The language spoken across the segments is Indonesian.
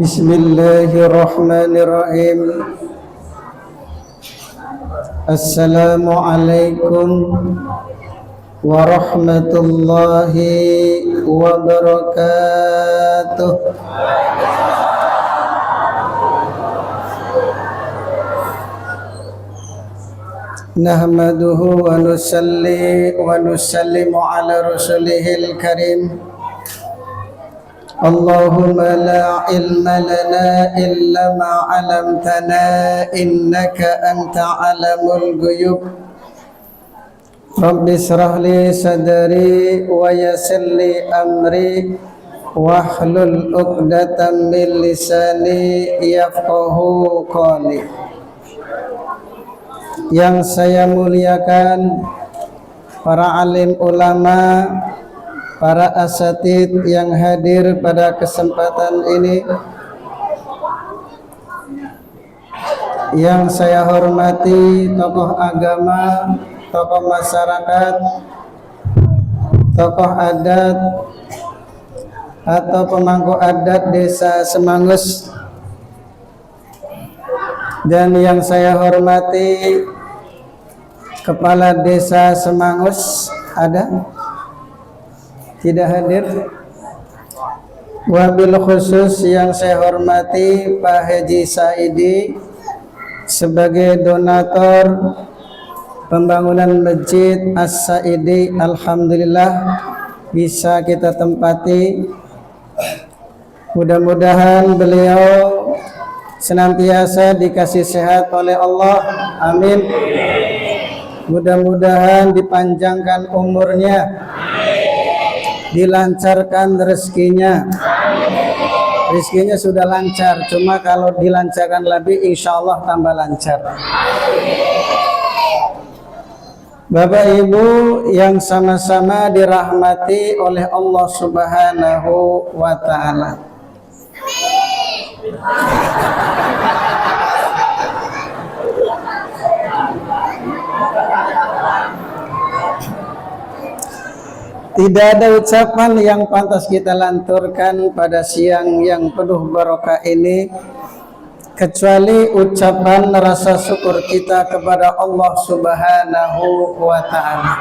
Bismillahirrahmanirrahim. Assalamualaikum warahmatullahi wabarakatuh. Nahmaduhu wa nusalli wa nusallimu ala rasulihil karim. Allahumma la ilma lana illa ma 'allamtana innaka anta 'alamul ghuyub. Rabbi shrah li sadri wa yassir li amri wahlul 'uqdatam min lisani yafqahu qawli. Yang saya muliakan para alim ulama, para asatid yang hadir pada kesempatan ini, yang saya hormati tokoh agama, tokoh masyarakat, tokoh adat atau pemangku adat Desa Semangus, dan yang saya hormati Kepala Desa Semangus, ada? Tidak hadir. Wabil khusus yang saya hormati Pak Haji Saidi sebagai donatur pembangunan Masjid As-Saidi. Alhamdulillah bisa kita tempati. Mudah-mudahan beliau senantiasa dikasih sehat oleh Allah. Amin. Mudah-mudahan dipanjangkan umurnya, dilancarkan rezekinya. Rezekinya sudah lancar, cuma kalau dilancarkan lebih insya Allah tambah lancar. Bapak Ibu yang sama-sama dirahmati oleh Allah Subhanahu wa ta'ala, tidak ada ucapan yang pantas kita lanturkan pada siang yang penuh barokah ini kecuali ucapan rasa syukur kita kepada Allah Subhanahu wa ta'ala.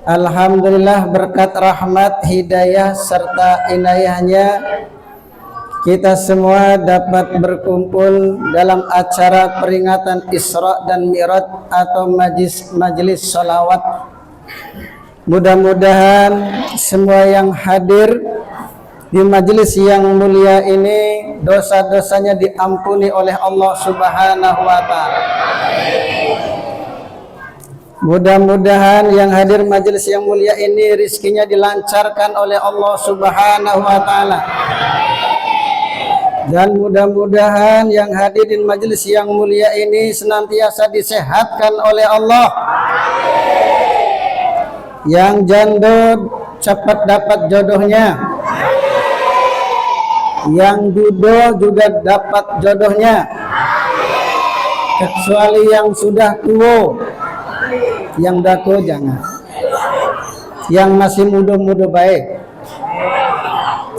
Alhamdulillah berkat rahmat, hidayah serta inayahnya kita semua dapat berkumpul dalam acara peringatan Isra dan Mi'raj atau majelis sholawat. Mudah-mudahan semua yang hadir di majelis yang mulia ini dosa-dosanya diampuni oleh Allah Subhanahu wa ta'ala. Mudah-mudahan yang hadir majelis yang mulia ini rizkinya dilancarkan oleh Allah Subhanahu wa ta'ala. Dan mudah-mudahan yang hadir di majelis yang mulia ini senantiasa disehatkan oleh Allah. Yang janda cepat dapat jodohnya, yang duda juga dapat jodohnya, kecuali yang sudah tua. Yang dato jangan, yang masih muda-muda baik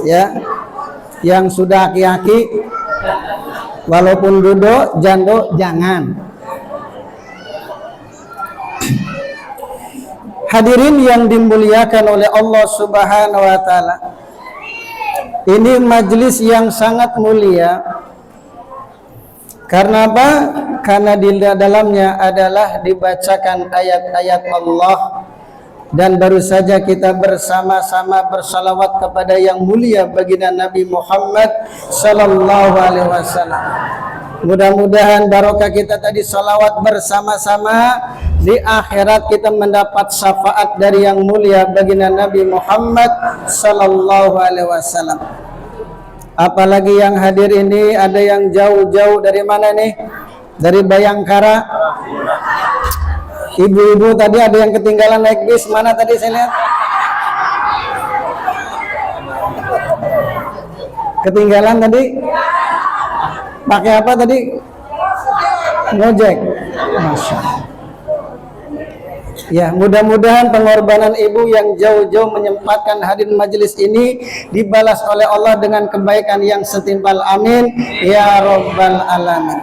ya. Yang sudah aki-aki walaupun duda janda jangan. Hadirin yang dimuliakan oleh Allah Subhanahu wa ta'ala, ini majelis yang sangat mulia. Karena apa? Karena di dalamnya adalah dibacakan ayat-ayat Allah, dan baru saja kita bersama-sama bersalawat kepada yang mulia baginda Nabi Muhammad sallallahu alaihi wasallam. Mudah-mudahan barokah kita tadi salawat bersama-sama, di akhirat kita mendapat syafaat dari yang mulia baginda Nabi Muhammad sallallahu alaihi wasallam. Apalagi yang hadir ini ada yang jauh-jauh dari mana nih? Dari Bayangkara. Ibu-ibu tadi ada yang ketinggalan naik bis, mana tadi saya lihat? Ketinggalan tadi? Pakai apa tadi? Ngojek. Masya Allah. Ya, mudah-mudahan pengorbanan ibu yang jauh-jauh menyempatkan hadir majelis ini dibalas oleh Allah dengan kebaikan yang setimpal. Amin ya rabbal alamin.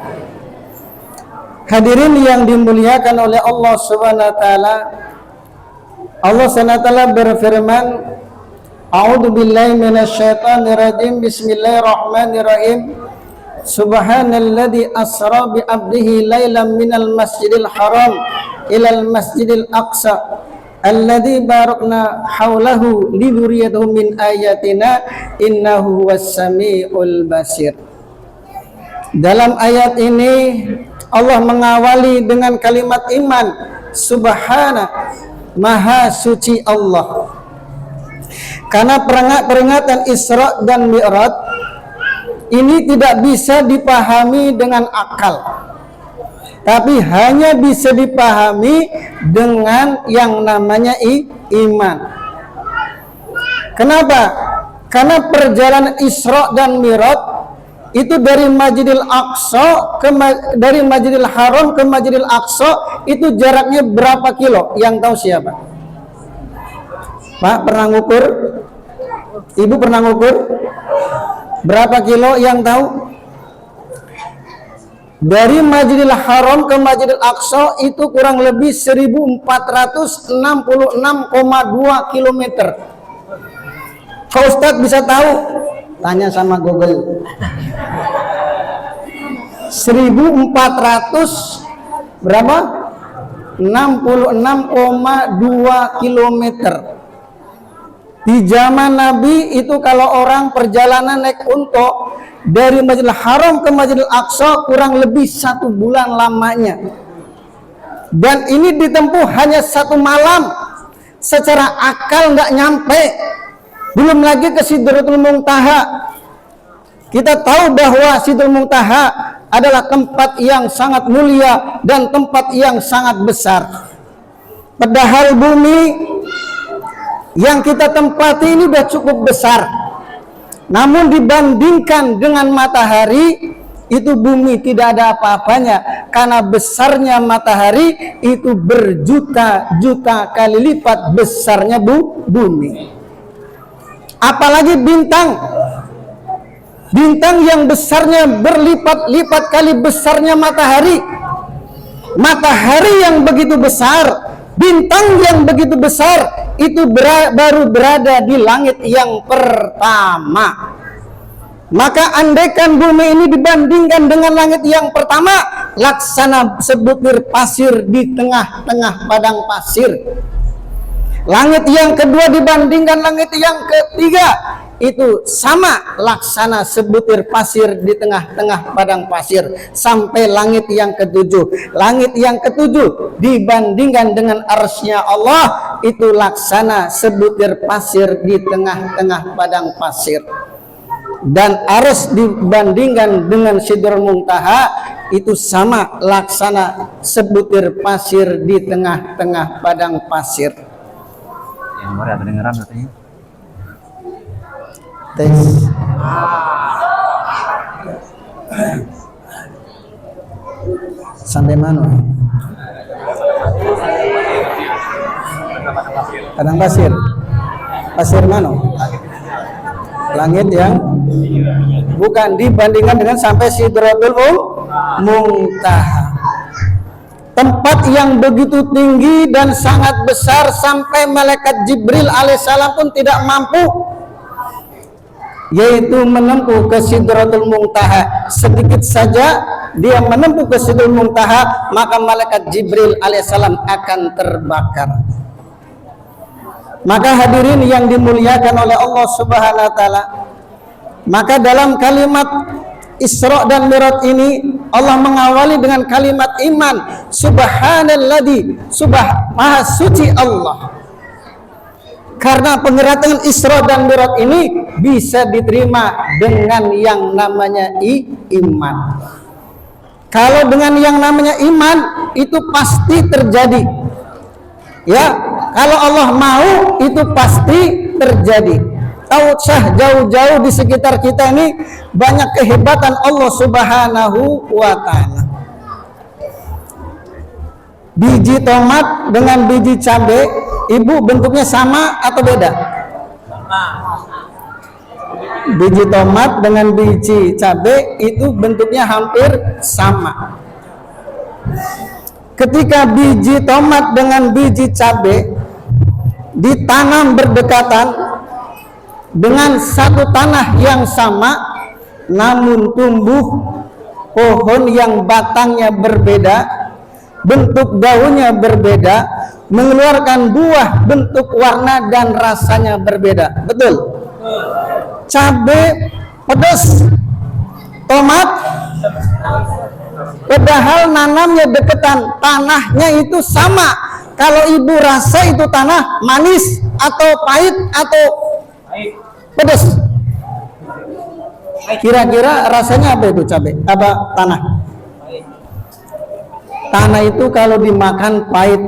Hadirin yang dimuliakan oleh Allah Subhanahu wa taala. Allah Subhanahu wa taala berfirman, A'udzu billahi minasyaitonir rajim. Bismillahirrahmanirrahim. Subhanalladzi asra bi 'abdihi lailan minal masjidil haram ilal masjidil aqsa alladzi barakna haulahu linuriyatahu min ayatina innahu was-sami'ul basir. Dalam ayat ini Allah mengawali dengan kalimat iman. Subhana, maha suci Allah. Karena peringatan Isra dan Mi'raj ini tidak bisa dipahami dengan akal, tapi hanya bisa dipahami dengan yang namanya iman. Kenapa? Karena perjalanan Isra dan Mi'raj itu dari Masjidil Aqsa dari Masjidil Haram ke Masjidil Aqsa itu jaraknya berapa kilo? Yang tahu siapa? Pak, pernah ngukur? Ibu pernah ngukur? Berapa kilo yang tahu? Dari Masjidil Haram ke Masjidil Aqsa itu kurang lebih 1466,2 km. Kau Ustadz bisa tahu? Tanya sama Google. 1400 berapa? 66,2 km. Di zaman Nabi itu kalau orang perjalanan naik unta dari Masjidil Haram ke Masjidil Aqsa kurang lebih 1 bulan lamanya. Dan ini ditempuh hanya 1 malam. Secara akal nggak nyampe. Belum lagi ke Sidratul Muntaha. Kita tahu bahwa Sidratul Muntaha adalah tempat yang sangat mulia dan tempat yang sangat besar. Padahal bumi yang kita tempati ini sudah cukup besar. Namun dibandingkan dengan matahari, itu bumi tidak ada apa-apanya. Karena besarnya matahari itu berjuta-juta kali lipat besarnya bumi. Apalagi bintang. Bintang yang besarnya berlipat-lipat kali besarnya matahari. Matahari yang begitu besar, bintang yang begitu besar, itu baru berada di langit yang pertama. Maka andaikan bumi ini dibandingkan dengan langit yang pertama, laksana sebutir pasir di tengah-tengah padang pasir. Langit yang kedua dibandingkan langit yang ketiga, itu sama laksana sebutir pasir di tengah-tengah padang pasir. Sampai langit yang ketujuh. Langit yang ketujuh dibandingkan dengan arsy-Nya Allah, itu laksana sebutir pasir di tengah-tengah padang pasir. Dan arsy dibandingkan dengan Sidratul Muntaha itu sama laksana sebutir pasir di tengah-tengah padang pasir. Yang kemarin ada dengeran katanya. Tes. Sampai mana? Padang pasir. Pasir mana? Langit yang bukan dibandingkan dengan sampai Sidratul Muntaha. Tempat yang begitu tinggi dan sangat besar sampai malaikat Jibril alaihissalam pun tidak mampu, yaitu menempuh ke Sidratul Muntaha. Sedikit saja dia menempuh ke Sidratul Muntaha, maka malaikat Jibril alaihissalam akan terbakar. Maka hadirin yang dimuliakan oleh Allah Subhanahu wa taala, maka dalam kalimat Isra dan Mi'raj ini Allah mengawali dengan kalimat iman. Subhanalladzi, maha suci Allah. Karena pengertian Isra dan Mi'raj ini bisa diterima dengan yang namanya iman. Kalau dengan yang namanya iman itu pasti terjadi. Ya, kalau Allah mau itu pasti terjadi. tahu sah jauh-jauh di sekitar kita ini banyak kehebatan Allah Subhanahu wa Ta'ala. Biji tomat dengan biji cabai, ibu bentuknya sama atau beda? Biji tomat dengan biji cabai itu bentuknya hampir sama. Ketika biji tomat dengan biji cabai ditanam berdekatan dengan satu tanah yang sama, namun tumbuh pohon yang batangnya berbeda, bentuk daunnya berbeda, mengeluarkan buah bentuk warna dan rasanya berbeda. Betul? Cabai pedas, tomat padahal nanamnya deketan, tanahnya itu sama. Kalau ibu rasa itu tanah manis atau pahit atau pedas, kira-kira rasanya apa itu cabai? Apa tanah? Tanah itu kalau dimakan pahit.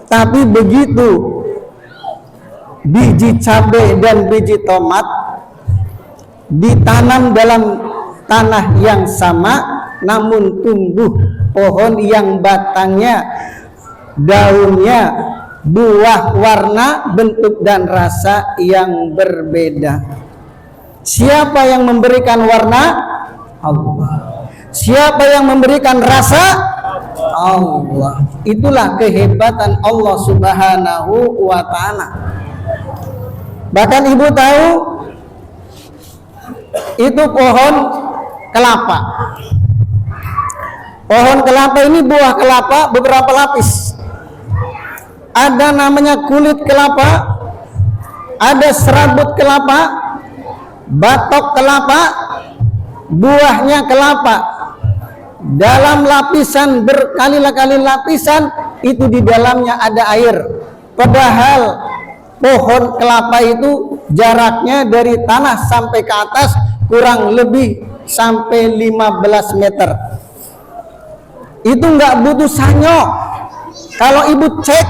Tapi begitu biji cabai dan biji tomat ditanam dalam tanah yang sama, namun tumbuh pohon yang batangnya, daunnya, buah, warna, bentuk dan rasa yang berbeda. Siapa yang memberikan warna? Allah. Siapa yang memberikan rasa? Allah. Itulah kehebatan Allah Subhanahu wa Ta'ala. Bahkan ibu tahu itu pohon kelapa. Pohon kelapa ini buah kelapa beberapa lapis. Ada namanya kulit kelapa, ada serabut kelapa, batok kelapa, buahnya kelapa. Dalam lapisan berkali-kali lapisan itu di dalamnya ada air. Padahal pohon kelapa itu jaraknya dari tanah sampai ke atas kurang lebih sampai 15 meter. Itu nggak butuh sanyo. Kalau ibu cek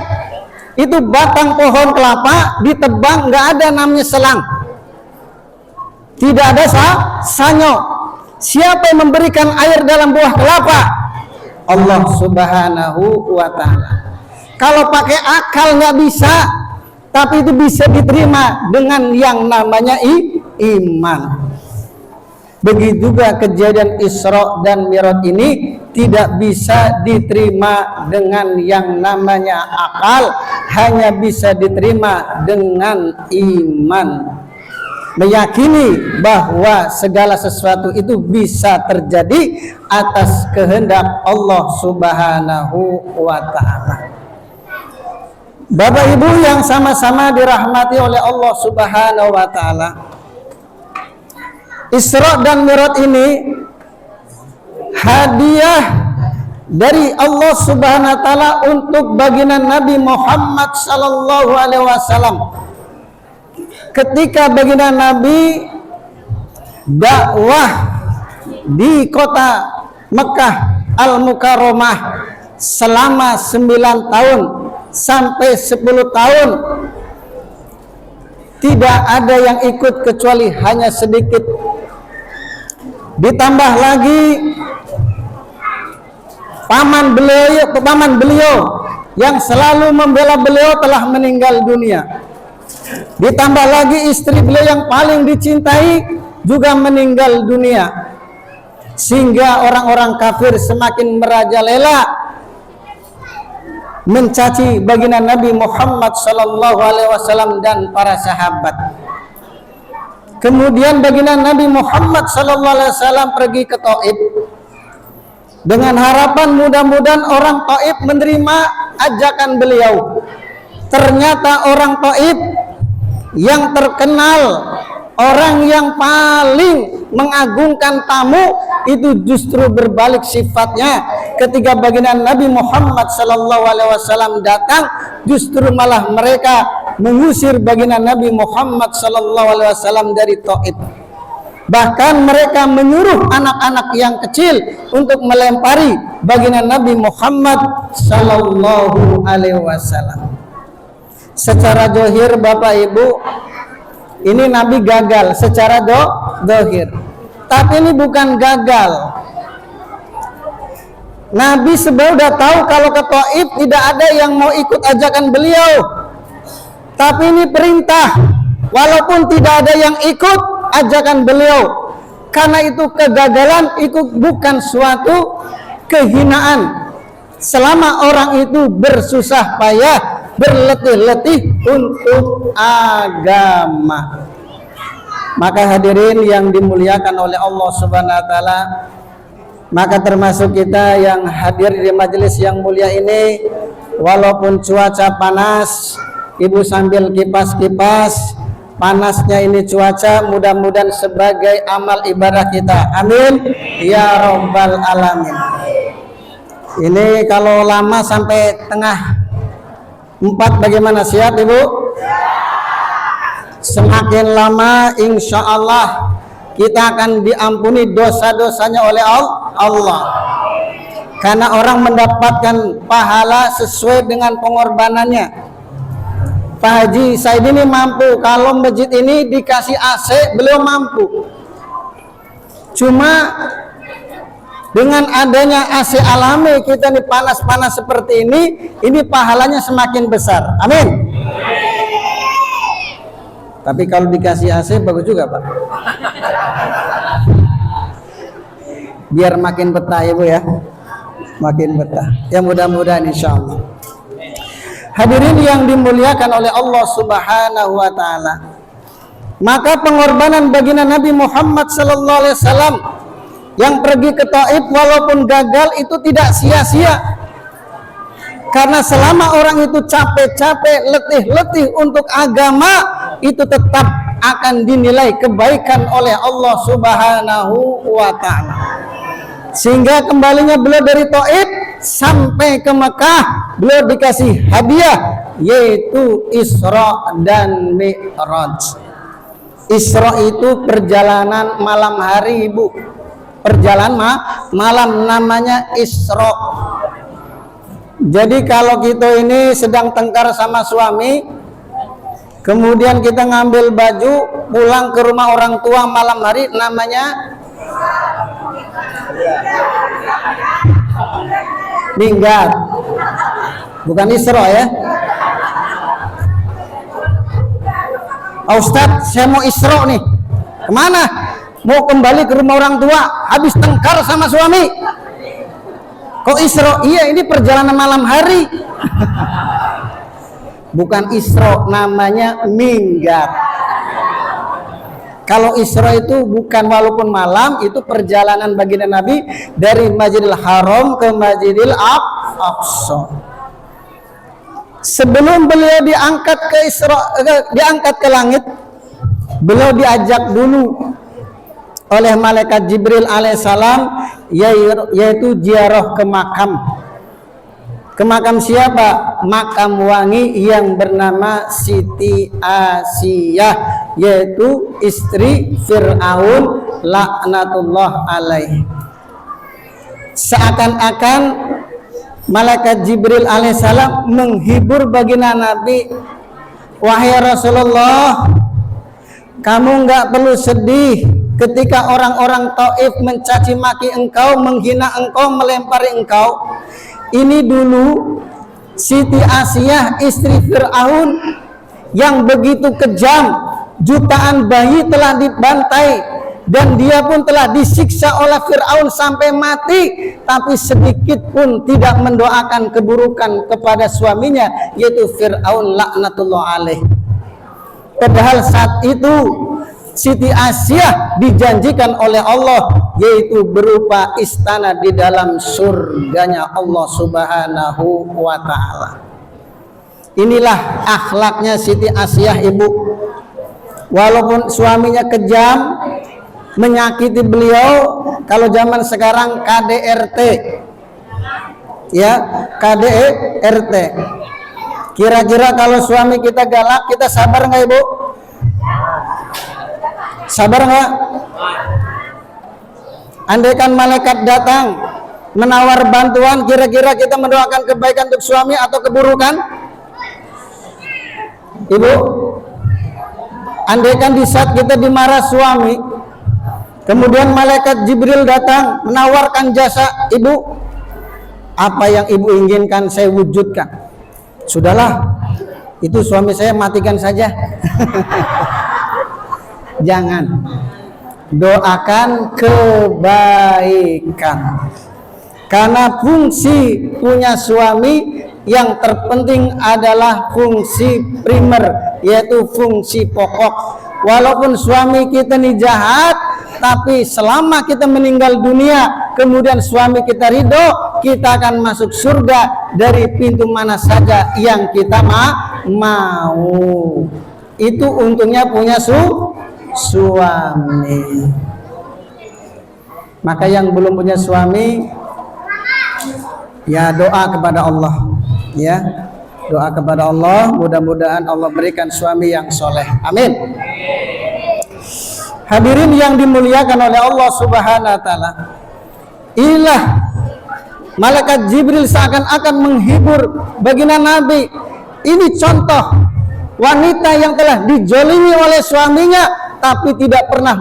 itu batang pohon kelapa ditebang, nggak ada namanya selang, tidak ada sanyo. Siapa yang memberikan air dalam buah kelapa? Allah Subhanahu wa Ta'ala. Kalau pakai akal nggak bisa, tapi itu bisa diterima dengan yang namanya iman. Begitu juga kejadian Isra dan Mi'raj ini tidak bisa diterima dengan yang namanya akal, hanya bisa diterima dengan iman. Meyakini bahwa segala sesuatu itu bisa terjadi atas kehendak Allah Subhanahu wa Ta'ala. Bapak Ibu yang sama-sama dirahmati oleh Allah Subhanahu wa Ta'ala, Isra dan Mi'raj ini hadiah dari Allah Subhanahu wa Ta'ala untuk baginda Nabi Muhammad sallallahu alaihi wasallam. Ketika baginda Nabi dakwah di kota Mekah Al-Mukarramah selama 9 tahun sampai 10 tahun, tidak ada yang ikut kecuali hanya sedikit. Ditambah lagi paman beliau yang selalu membela beliau telah meninggal dunia. Ditambah lagi istri beliau yang paling dicintai juga meninggal dunia. Sehingga orang-orang kafir semakin merajalela mencaci baginda Nabi Muhammad sallallahu alaihi wasallam dan para sahabat. Kemudian baginda Nabi Muhammad sallallahu alaihi wasallam pergi ke Taif dengan harapan mudah-mudahan orang Taif menerima ajakan beliau. Ternyata orang Taif yang terkenal, orang yang paling mengagungkan tamu, itu justru berbalik sifatnya. Ketika baginda Nabi Muhammad SAW datang, justru malah mereka mengusir baginda Nabi Muhammad SAW dari Taif. Bahkan mereka menyuruh anak-anak yang kecil untuk melempari baginda Nabi Muhammad SAW. secara zahir Bapak Ibu, ini Nabi gagal secara zahir. Tapi ini bukan gagal. Nabi sebenarnya udah tahu kalau ke Taif tidak ada yang mau ikut ajakan beliau. Tapi ini perintah, walaupun tidak ada yang ikut ajakan beliau. Karena itu kegagalan itu bukan suatu kehinaan. Selama orang itu bersusah payah, berletih-letih untuk agama. Maka hadirin yang dimuliakan oleh Allah Subhanahu wa taala, maka termasuk kita yang hadir di majelis yang mulia ini, walaupun cuaca panas, Ibu sambil kipas-kipas, panasnya ini cuaca, mudah-mudahan sebagai amal ibadah kita. Amin ya rabbal alamin. Ini kalau lama sampai tengah 4 bagaimana, siap Ibu? Semakin lama insya Allah kita akan diampuni dosa-dosanya oleh Allah. Karena orang mendapatkan pahala sesuai dengan pengorbanannya. Pak Haji Said ini mampu, kalau masjid ini dikasih AC beliau mampu. Cuma dengan adanya AC alami kita nih panas-panas seperti ini pahalanya semakin besar. Amin. Tapi kalau dikasih AC bagus juga Pak. Biar makin betah ya Bu ya. Makin betah. Ya mudah-mudahan insya Allah. Hadirin yang dimuliakan oleh Allah Subhanahu wa taala. Maka pengorbanan baginda Nabi Muhammad sallallahu alaihi wasallam yang pergi ke Taif walaupun gagal itu tidak sia-sia. Karena selama orang itu capek-capek, letih-letih untuk agama, itu tetap akan dinilai kebaikan oleh Allah Subhanahu wa taala. Sehingga kembalinya beliau dari Taif sampai ke Mekah, beliau dikasih hadiah yaitu Isra dan Mi'raj. Isra itu perjalanan malam hari Ibu. Perjalanan malam namanya Isra. Jadi kalau kita ini sedang tengkar sama suami, kemudian kita ngambil baju pulang ke rumah orang tua malam hari, namanya minggat, bukan Isra ya. Ustadz, saya mau Isra nih. Kemana? Mau kembali ke rumah orang tua, habis tengkar sama suami. Kok Isra? Iya, ini perjalanan malam hari. Bukan Isra, namanya minggat. Kalau Isra itu bukan walaupun malam, itu perjalanan baginda Nabi dari Masjidil Haram ke Masjidil Aqsa. Sebelum beliau diangkat ke diangkat ke langit, beliau diajak dulu oleh malaikat Jibril alaihissalam, yaitu ziarah ke makam. Ke makam siapa? Makam wangi yang bernama Siti Asiyah, yaitu istri Fir'aun laknatullah alaih. Seakan-akan malaikat Jibril alaihissalam menghibur baginda Nabi, wahai Rasulullah, kamu nggak perlu sedih ketika orang-orang Taif mencaci maki engkau, menghina engkau, melempari engkau. Ini dulu Siti Asiyah istri Fir'aun yang begitu kejam, jutaan bayi telah dibantai dan dia pun telah disiksa oleh Fir'aun sampai mati, tapi sedikit pun tidak mendoakan keburukan kepada suaminya, yaitu Fir'aun laknatullah alaih. Padahal saat itu Siti Asiyah dijanjikan oleh Allah, yaitu berupa istana di dalam surganya Allah Subhanahu wa ta'ala. Inilah akhlaknya Siti Asiyah Ibu. Walaupun suaminya kejam, menyakiti beliau, kalau zaman sekarang KDRT ya, KDRT. Kira-kira kalau suami kita galak, kita sabar nggak Ibu? Sabar nggak? Andaikan malaikat datang menawar bantuan, kira-kira kita mendoakan kebaikan untuk suami atau keburukan? Ibu, andaikan di saat kita dimarah suami, kemudian malaikat Jibril datang menawarkan jasa, ibu, apa yang ibu inginkan saya wujudkan. Sudahlah, itu suami saya matikan saja. Jangan, doakan kebaikan. Karena fungsi punya suami yang terpenting adalah fungsi primer, yaitu fungsi pokok. Walaupun suami kita ini jahat, tapi selama kita meninggal dunia, kemudian suami kita ridho, kita akan masuk surga dari pintu mana saja yang kita mau. Itu untungnya punya suami. Maka yang belum punya suami, ya doa kepada Allah, ya doa kepada Allah, mudah-mudahan Allah berikan suami yang soleh, amin. Hadirin yang dimuliakan oleh Allah Subhanahu wa taala, inilah malaikat Jibril seakan-akan menghibur baginda Nabi. Ini contoh wanita yang telah dijolimi oleh suaminya tapi tidak pernah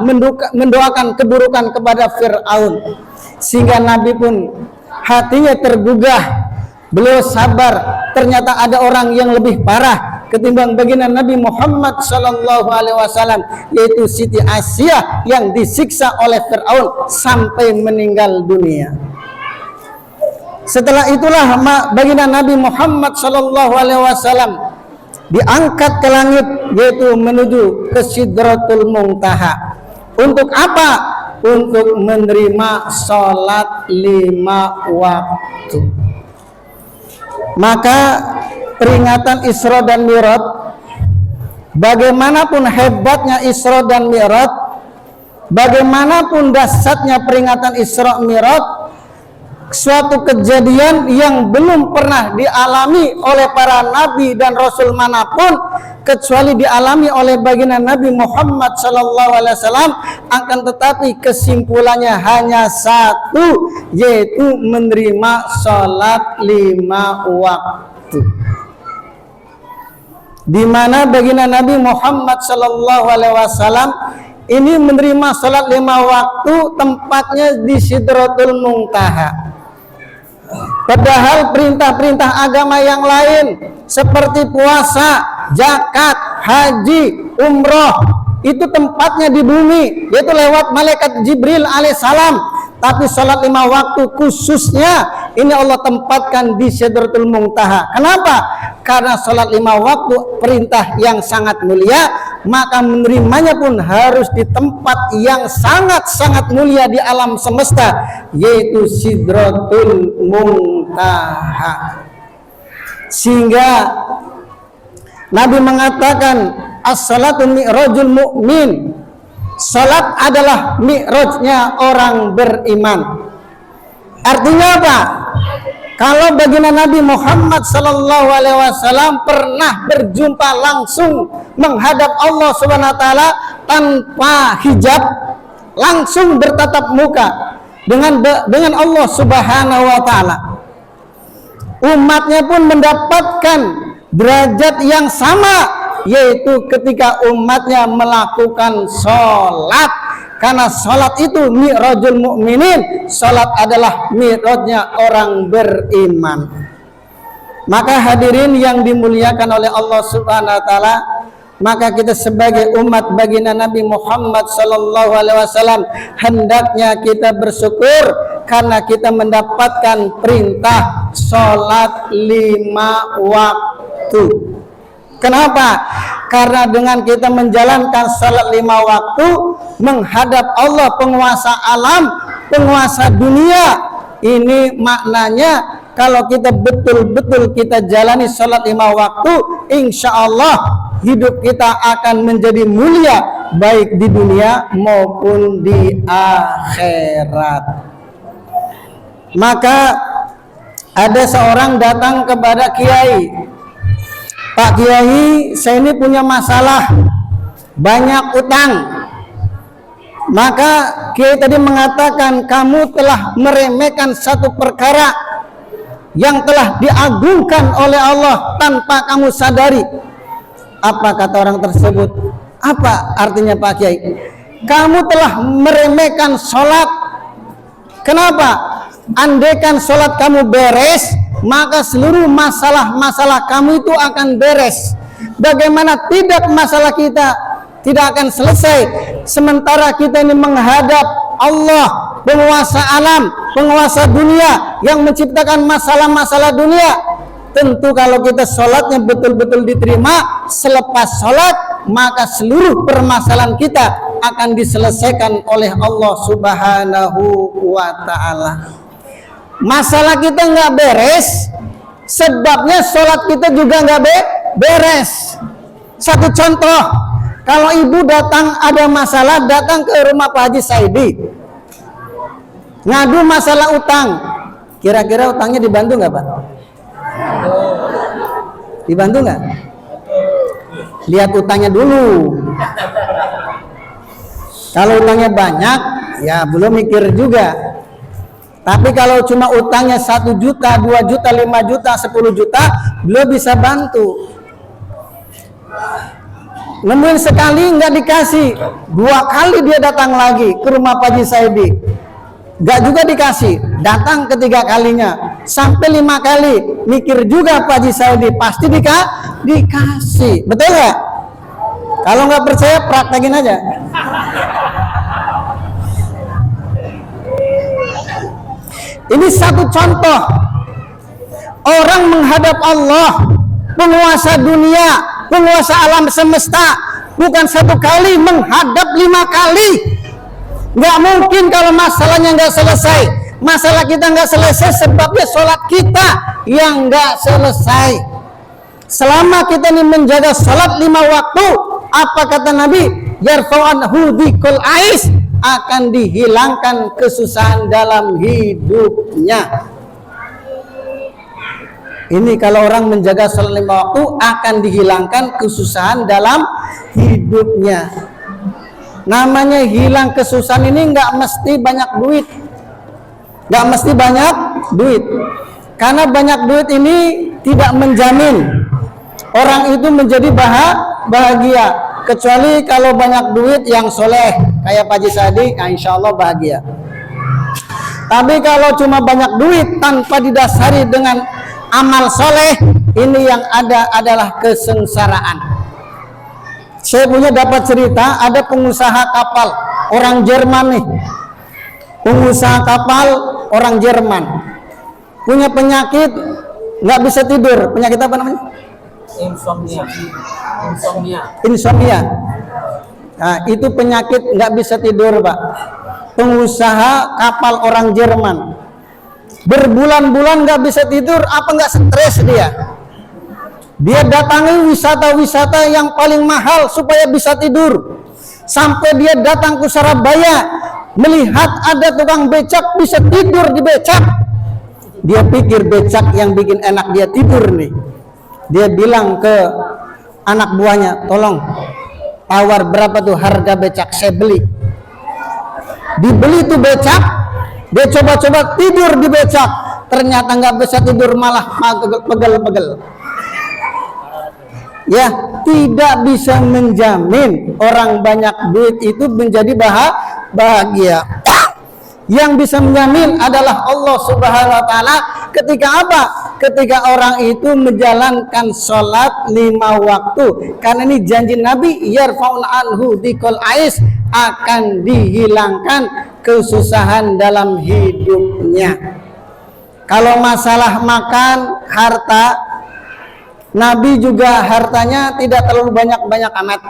mendoakan keburukan kepada Fir'aun, sehingga Nabi pun hatinya tergugah. Beliau sabar, ternyata ada orang yang lebih parah ketimbang baginda Nabi Muhammad sallallahu alaihi wasallam, yaitu Siti Aisyah yang disiksa oleh Fir'aun sampai meninggal dunia. Setelah itulah baginda Nabi Muhammad sallallahu alaihi wasallam diangkat ke langit, yaitu menuju ke Sidratul Muntaha. Untuk apa? Untuk menerima sholat 5 waktu. Maka peringatan Isra dan Mi'raj, bagaimanapun hebatnya Isra dan Mi'raj, bagaimanapun dahsyatnya peringatan Isra Mi'raj, suatu kejadian yang belum pernah dialami oleh para nabi dan rasul manapun, kecuali dialami oleh baginda Nabi Muhammad SAW. Akan tetapi kesimpulannya hanya satu, yaitu menerima sholat 5 waktu. Di mana baginda Nabi Muhammad SAW ini menerima sholat 5 waktu, tempatnya di Sidratul Muntaha. Padahal perintah-perintah agama yang lain seperti puasa, zakat, haji, umroh, itu tempatnya di bumi, yaitu lewat malaikat Jibril alaihissalam. Tapi sholat 5 waktu khususnya ini Allah tempatkan di Sidratul Muntaha. Kenapa? Karena sholat 5 waktu perintah yang sangat mulia, maka menerimanya pun harus di tempat yang sangat-sangat mulia di alam semesta, yaitu Sidratul Muntaha. Sehingga Nabi mengatakan, as-salatu mi'rajul mu'min. Salat adalah mi'rajnya orang beriman. Artinya apa? Kalau baginda Nabi Muhammad SAW pernah berjumpa langsung menghadap Allah Subhanahu wa taala tanpa hijab, langsung bertatap muka dengan Allah Subhanahu wa taala, umatnya pun mendapatkan derajat yang sama, yaitu ketika umatnya melakukan sholat. Karena sholat itu mi'rajul mu'minin, sholat adalah mi'rajnya orang beriman. Maka hadirin yang dimuliakan oleh Allah Subhanahu wa taala, maka kita sebagai umat baginda Nabi Muhammad SAW hendaknya kita bersyukur karena kita mendapatkan perintah sholat 5 waktu. Kenapa? Karena dengan kita menjalankan salat 5 waktu menghadap Allah, penguasa alam, penguasa dunia, ini maknanya kalau kita betul-betul kita jalani salat 5 waktu, insya Allah hidup kita akan menjadi mulia baik di dunia maupun di akhirat. Maka ada seorang datang kepada kiai, Pak Kiai, saya ini punya masalah, banyak utang. Maka Kiai tadi mengatakan, kamu telah meremehkan satu perkara yang telah diagungkan oleh Allah tanpa kamu sadari. Apa kata orang tersebut? Apa artinya Pak Kiai? Kamu telah meremehkan sholat. Kenapa? Andaikan sholat kamu beres, maka seluruh masalah-masalah kamu itu akan beres. Bagaimana tidak, masalah kita tidak akan selesai sementara kita ini menghadap Allah, penguasa alam, penguasa dunia, yang menciptakan masalah-masalah dunia. Tentu kalau kita sholatnya betul-betul diterima, selepas sholat maka seluruh permasalahan kita akan diselesaikan oleh Allah Subhanahu wa ta'ala. Masalah kita nggak beres, sebabnya sholat kita juga nggak beres. Satu contoh, kalau ibu datang ada masalah, datang ke rumah Pak Haji Saidi, ngadu masalah utang, kira-kira utangnya dibantu nggak Pak? Dibantu nggak? Lihat utangnya dulu. Kalau utangnya banyak, ya belum mikir juga. Tapi kalau cuma utangnya 1 juta, 2 juta, 5 juta, 10 juta, belum bisa bantu. Nemuin sekali nggak dikasih, 2 kali dia datang lagi ke rumah Pak Haji Saidi, nggak juga dikasih. Datang ketiga kalinya, sampai 5 kali, mikir juga Pak Haji Saidi, pasti dikasih. Betul nggak? Kalau nggak percaya, praktekin aja. Ini satu contoh orang menghadap Allah, penguasa dunia, penguasa alam semesta, bukan 1 kali, menghadap 5 kali. Nggak mungkin kalau masalahnya nggak selesai. Masalah kita nggak selesai sebabnya sholat kita yang nggak selesai. Selama kita ini menjaga sholat 5 waktu, apa kata Nabi? Yarfa'anhu dzikul ais, akan dihilangkan kesusahan dalam hidupnya. Ini kalau orang menjaga sholat 5 waktu, akan dihilangkan kesusahan dalam hidupnya. Namanya hilang kesusahan ini nggak mesti banyak duit, nggak mesti banyak duit, karena banyak duit ini tidak menjamin orang itu menjadi bahagia. Kecuali kalau banyak duit yang soleh kayak Pak Haji Saidi, nah insya Allah bahagia. Tapi kalau cuma banyak duit tanpa didasari dengan amal soleh, ini yang ada adalah kesengsaraan. Saya punya dapat cerita, ada pengusaha kapal orang Jerman nih, pengusaha kapal orang Jerman, punya penyakit nggak bisa tidur. Penyakit apa namanya? Insomnia. Nah, itu penyakit nggak bisa tidur Pak. Pengusaha kapal orang Jerman, berbulan-bulan nggak bisa tidur. Apa nggak stres dia? Dia datangi wisata-wisata yang paling mahal supaya bisa tidur. Sampai dia datang ke Surabaya, melihat ada tukang becak, bisa tidur di becak. Dia pikir becak yang bikin enak dia tidur nih. Dia bilang ke anak buahnya, tolong tawar berapa tuh harga becak, saya beli. Dibeli tuh becak, dia coba-coba tidur di becak, ternyata nggak bisa tidur, malah pegel-pegel. Ya, tidak bisa menjamin orang banyak duit itu menjadi bahagia. Yang bisa menjamin adalah Allah Subhanahu wa ta'ala. Ketika apa? Ketika orang itu menjalankan sholat 5 waktu. Karena ini janji Nabi, yarfa'un anhu dzikul ais, akan dihilangkan kesusahan dalam hidupnya. Kalau masalah makan, harta, Nabi juga hartanya tidak terlalu banyak-banyak amat.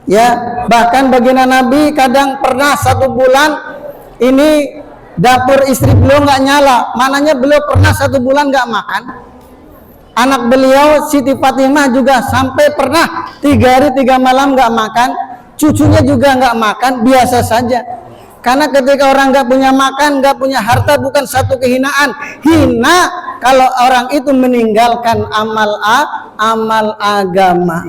Ya, bahkan baginda Nabi kadang pernah 1 bulan ini dapur istri beliau nggak nyala, mananya beliau pernah 1 bulan nggak makan. Anak beliau Siti Fatimah juga sampai pernah 3 hari 3 malam nggak makan. Cucunya juga nggak makan, biasa saja. Karena ketika orang nggak punya makan, nggak punya harta, bukan satu kehinaan. Hina kalau orang itu meninggalkan amal agama.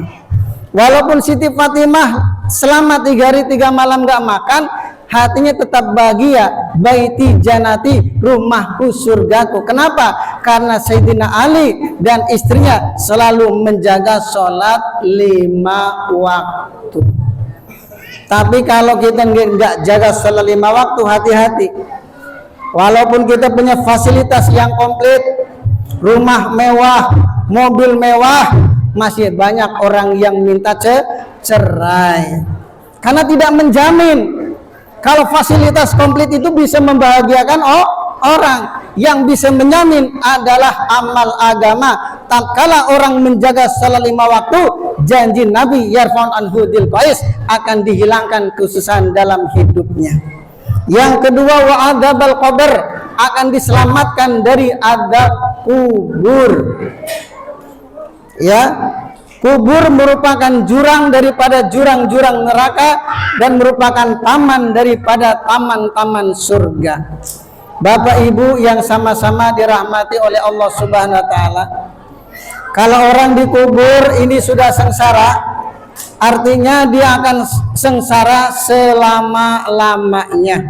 Walaupun Siti Fatimah selama 3 hari 3 malam nggak makan, hatinya tetap bahagia. Baiti janati, rumahku surgaku. Kenapa? karena Sayyidina Ali dan istrinya selalu menjaga sholat 5 waktu. Tapi kalau kita nggak jaga sholat 5 waktu, hati-hati. Walaupun kita punya fasilitas yang komplit, rumah mewah, mobil mewah, masih banyak orang yang minta cerai karena tidak menjamin kalau fasilitas komplit itu bisa membahagiakan orang. Yang bisa menjamin adalah amal agama. Tatkala orang menjaga salat 5 waktu, janji Nabi yarfa'un anhu dil qais, akan dihilangkan kesusahan dalam hidupnya. Yang kedua, wa adzabal qabr, akan diselamatkan dari azab kubur. Ya, kubur merupakan jurang daripada jurang-jurang neraka dan merupakan taman daripada taman-taman surga. Bapak Ibu yang sama-sama dirahmati oleh Allah Subhanahu wa taala, kalau orang dikubur ini sudah sengsara, artinya dia akan sengsara selama-lamanya.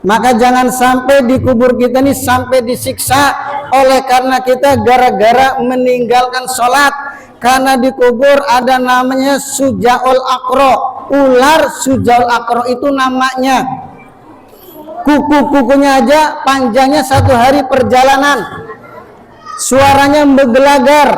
Maka jangan sampai di kubur kita ini sampai disiksa oleh karena kita gara-gara meninggalkan sholat. Karena di kubur ada namanya Sujaul Akro, ular Sujaul Akro itu namanya. Kuku-kukunya aja panjangnya 1 hari perjalanan, suaranya menggelagar.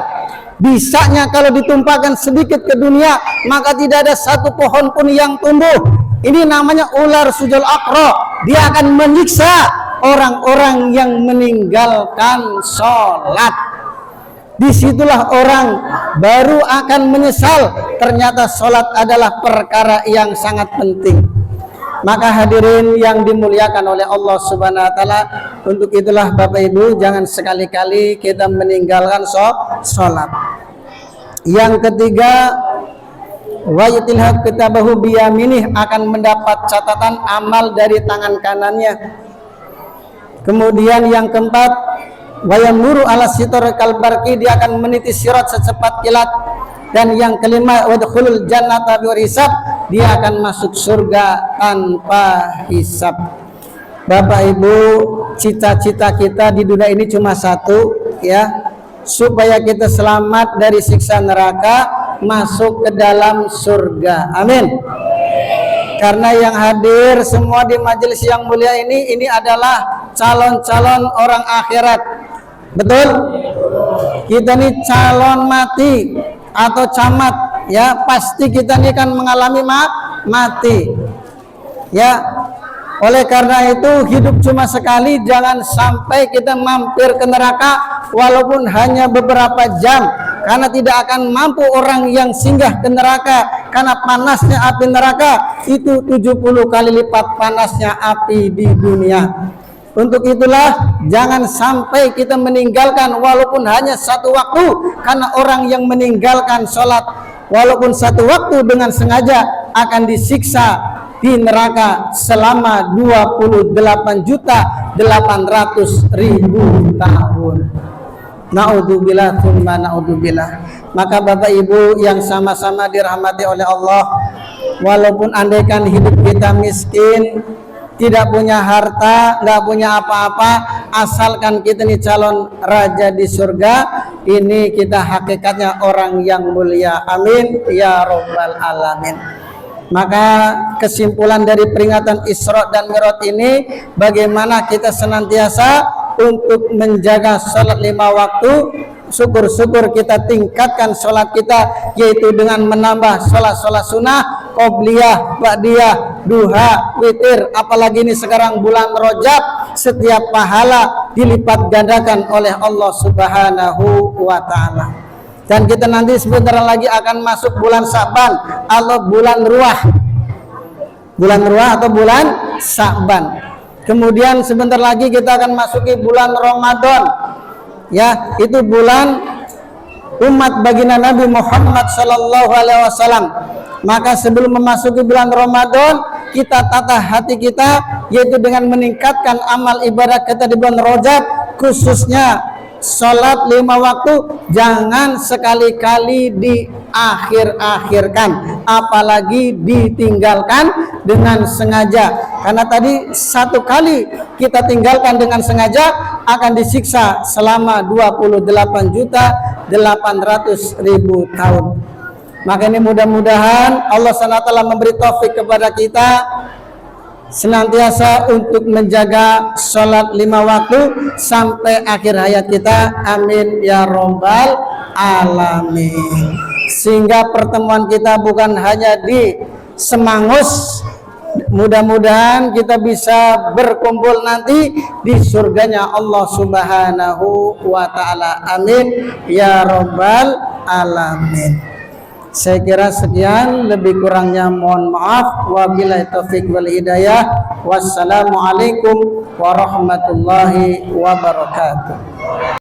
Bisanya kalau ditumpahkan sedikit ke dunia, maka tidak ada satu pohon pun yang tumbuh. Ini namanya ular Sujaul Akro. Dia akan menyiksa orang-orang yang meninggalkan sholat. Disitulah orang baru akan menyesal, ternyata sholat adalah perkara yang sangat penting. Maka hadirin yang dimuliakan oleh Allah Subhanahu wa taala, untuk itulah Bapak Ibu jangan sekali-kali kita meninggalkan sholat. Yang ketiga, wa yatilhaq kitabahu biyaminih, akan mendapat catatan amal dari tangan kanannya. Kemudian yang keempat, wa yamuru ala sitor kalbarki, dia akan meniti sirat secepat kilat. Dan yang kelima, wadkhulul jannata bighairi hisab, dia akan masuk surga tanpa hisab. Bapak Ibu, cita-cita kita di dunia ini cuma satu, ya, supaya kita selamat dari siksa neraka, masuk ke dalam surga. Amin. Karena yang hadir semua di majelis yang mulia ini adalah calon-calon orang akhirat. Betul? Kita ini calon mati atau camat, ya, pasti kita ini akan mengalami mati. Ya, oleh karena itu hidup cuma sekali, jangan sampai kita mampir ke neraka walaupun hanya beberapa jam, karena tidak akan mampu orang yang singgah ke neraka, karena panasnya api neraka itu 70 kali lipat panasnya api di dunia. Untuk itulah jangan sampai kita meninggalkan walaupun hanya 1 waktu, karena orang yang meninggalkan sholat walaupun 1 waktu dengan sengaja akan disiksa di neraka selama 28.800.000 tahun. Naudzubillah tsumma naudzubillah. Maka Bapak Ibu yang sama-sama dirahmati oleh Allah, walaupun andaikan hidup kita miskin, tidak punya harta, nggak punya apa-apa, asalkan kita nih calon raja di surga, ini kita hakikatnya orang yang mulia. Amin ya robbal alamin. Maka kesimpulan dari peringatan Isra dan Mi'raj ini, bagaimana kita senantiasa untuk menjaga sholat 5 waktu. Syukur-syukur kita tingkatkan sholat kita, yaitu dengan menambah sholat-sholat sunnah, qobliyah, ba'diyah, duha, witir. Apalagi ini sekarang bulan Rajab, setiap pahala dilipat gandakan oleh Allah Subhanahu wa ta'ala. Dan kita nanti sebentar lagi akan masuk bulan Sa'ban atau bulan Ruah. Bulan Ruah atau bulan Sa'ban. Kemudian sebentar lagi kita akan masuki bulan Ramadan. Ya, itu bulan umat baginda Nabi Muhammad sallallahu alaihi wasallam. Maka sebelum memasuki bulan Ramadan, kita tata hati kita, yaitu dengan meningkatkan amal ibadah kita di bulan Rajab, khususnya sholat 5 waktu. Jangan sekali-kali akhir-akhirkan, apalagi ditinggalkan dengan sengaja. Karena tadi satu kali kita tinggalkan dengan sengaja akan disiksa selama 28.800.000 tahun. Maka ini mudah-mudahan Allah SWT memberi taufik kepada kita senantiasa untuk menjaga sholat 5 waktu sampai akhir hayat kita. Amin ya robbal alamin. Sehingga pertemuan kita bukan hanya di Semangus, mudah-mudahan kita bisa berkumpul nanti di surganya Allah Subhanahu wa ta'ala. Amin ya robbal alamin. Saya kira sekian, lebih kurangnya mohon maaf. Wabillahi taufiq wal hidayah. Wassalamualaikum warahmatullahi wabarakatuh.